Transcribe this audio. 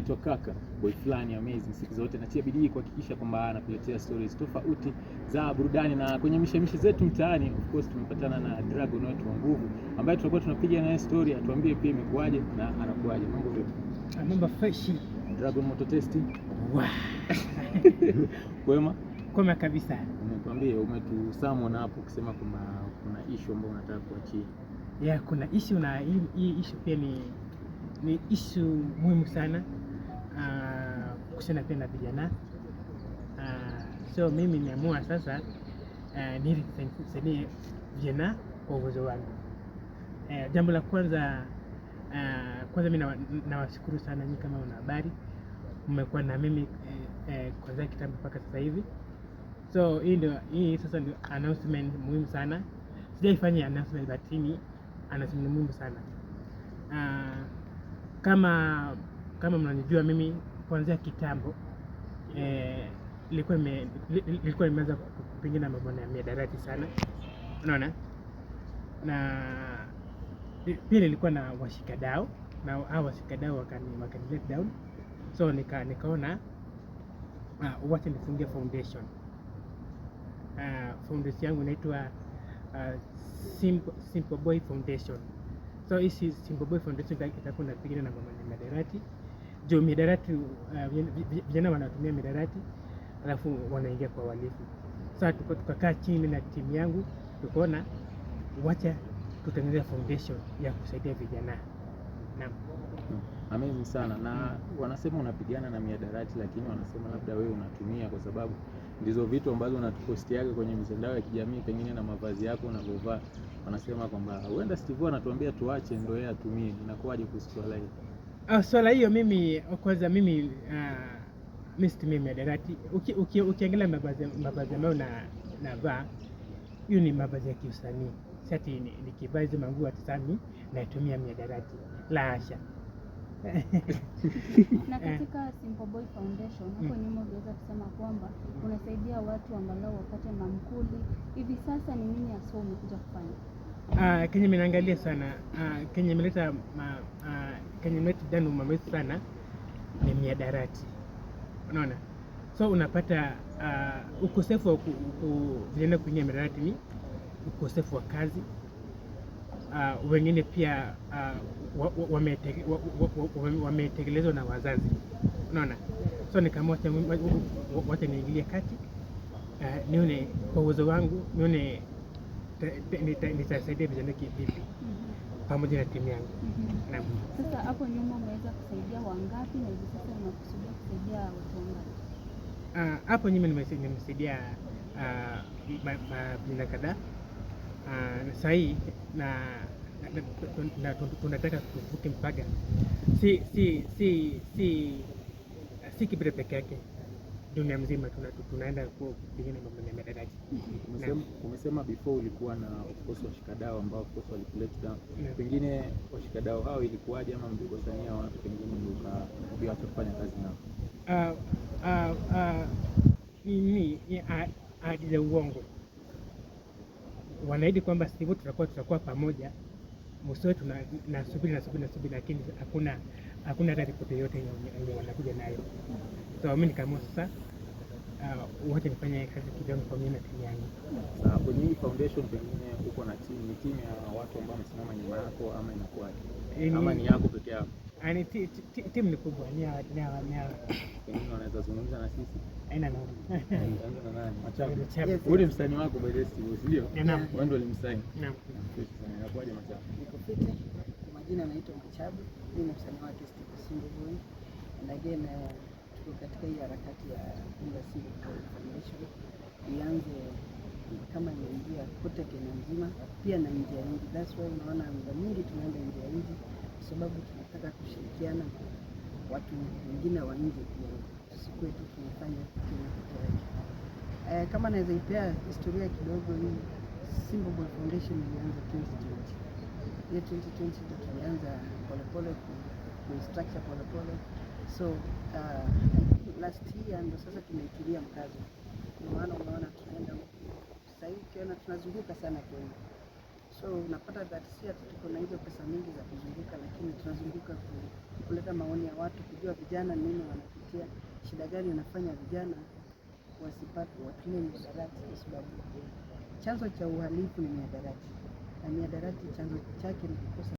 naitwa Kaka boy fulani amazing siku zote, natia bidii kuhakikisha kwamba anakuletea stories tofauti za burudani, na kwenye mishemishe zetu mtaani of course tumepatana na Dragon wetu wa nguvu ambaye tutakuwa tunapiga naye story, atuambie pia imekuaje na anakuaje. Mambo vipi? Mambo fresh. Dragon moto testing. Wow. Kwema kabisa. Nikwambie umetusamona hapo kusema kwamba kuna issue ambayo unataka kuachia. Yeah, kuna issue na hii issue pia ni issue muhimu sana kuhusiana pia na vijana. So mimi nimeamua sasa nisaidie vijana kwa uwezo wangu. Jambo la kwanza mimi nawashukuru sana nyinyi kama wanahabari, mmekuwa na mimi kwanza kitambo mpaka sasa hivi. So hii sasa ndio announcement muhimu sana. Sijaifanya announcement but hii announcement muhimu sana. Kama mnanijua mimi kuanzia kitambo nilikuwa nimeanza kupingana mambo ya mihadarati sana, unaona, na pia nilikuwa na washikadau na hao washikadau wakani let down. So nikaona wacha nifungie foundation. Foundation yangu inaitwa Simple Boy Foundation. So hii Simple Boy Foundation itakuwa inapigana na mambo ya mihadarati. Juu mihadarati, vijana wanatumia mihadarati alafu wanaingia kwa uhalifu. Sasa tukakaa chini na timu yangu tukaona wacha tutengeneze foundation ya kusaidia vijana. Naam. Amazing sana. Na wanasema unapigana na mihadarati, lakini wanasema labda wewe unatumia kwa sababu ndizo vitu ambazo unatupostiaga kwenye mitandao ya kijamii, pengine na mavazi yako unavyovaa. Wanasema kwamba huenda Steve anatuambia tuache ndio yeye atumie. Inakuwaje kuhusu swala hilo? Swala hiyo mimi mimi situmii mihadarati. Ukiangalia mavazi ambayo navaa, hiyo ni mavazi ya kiusanii. Sasa nikivaa hizo manguo atisami naitumia mihadarati. La hasha. Na katika Simple Boy Foundation hapo nyuma uliweza kusema kwamba unasaidia watu angalau wapate mamkuli. Hivi sasa ni nini hasa umekuja kufanya? Kenye mnaangalia sana, kenye mleta dano mamesi sana ni mihadarati, unaona. So unapata ukosefu wa vijana kuingia mihadarati ni ukosefu wa kazi. Wengine pia wametekelezwa na wazazi, unaona. So nikaamua wacha niingilie kati, nione kwa uwezo wangu, nione nitasaidia vijana kivipi pamoja na timu yangu. Naam. Sasa hapo nyuma umeweza kusaidia wangapi na hivi sasa unakusudia kusaidia watu wangapi? Hapo nyuma nimesaidia vijana kadhaa. Sahii na tunataka tuvuke mpaka si Kibera peke yake, dunia mzima tunaenda kupigana mambo ya mihadarati. Umesema before ulikuwa na of course washikadau ambao of course walikulet down. Pengine washikadau hao ilikuwaje, ama mlikosania watu pengine ndio kufanya kazi nao? Ni ahadi za uongo. Wanaahidi kwamba Steve tutakuwa pamoja, mwishowe tunasubiri, lakini hakuna hata ripoti yoyote yenye wanakuja nayo. So mimi nikaamua sasa wacha nifanye kazi kidogo kwa mimi na timu yangu. Sasa kwenye hii foundation pengine uko na timu, ni timu ya watu ambao wamesimama nyuma yako ama inakuwaje? Ama ni yako peke yako? Timu ni kubwa, ni pengine wanaweza zungumza na sisi. Aina na nani? Machabu. Ule msanii wako by the way, ndio? Naam. Wewe ndio ulimsign. Naam. Inakuwaje Machabu? Niko fiti. Kwa majina naitwa Machabu. Mimi ni msanii wake Steve Simple Boy. And again tuko katika hii harakati ya Simple Boy Foundation. Ianze kama inaingia kote Kenya nzima, pia na nje ya nchi. That's why unaona muda mwingi tunaenda nje ya nchi, kwa sababu tunataka kushirikiana na watu wengine wa nje pia. Tusikuwe tu tunafanya Kenya peke yake. Kama naweza ipea historia kidogo, hii Simple Boy Foundation ilianza 2020. Hiyo 2020 ndio tulianza polepole kustructure polepole. So last year ndio sasa tumeitilia mkazo. Kwa maana unaona tunaenda sasa hivi tena tunazunguka sana Kenya. So unapata that si ati tuko na hizo pesa mingi za kuzunguka, lakini tunazunguka kuleta maoni ya watu, kujua vijana nini wanapitia, shida gani inafanya vijana watumie mihadarati, kwa sababu chanzo cha uhalifu ni mihadarati, na mihadarati chanzo chake ni kukosa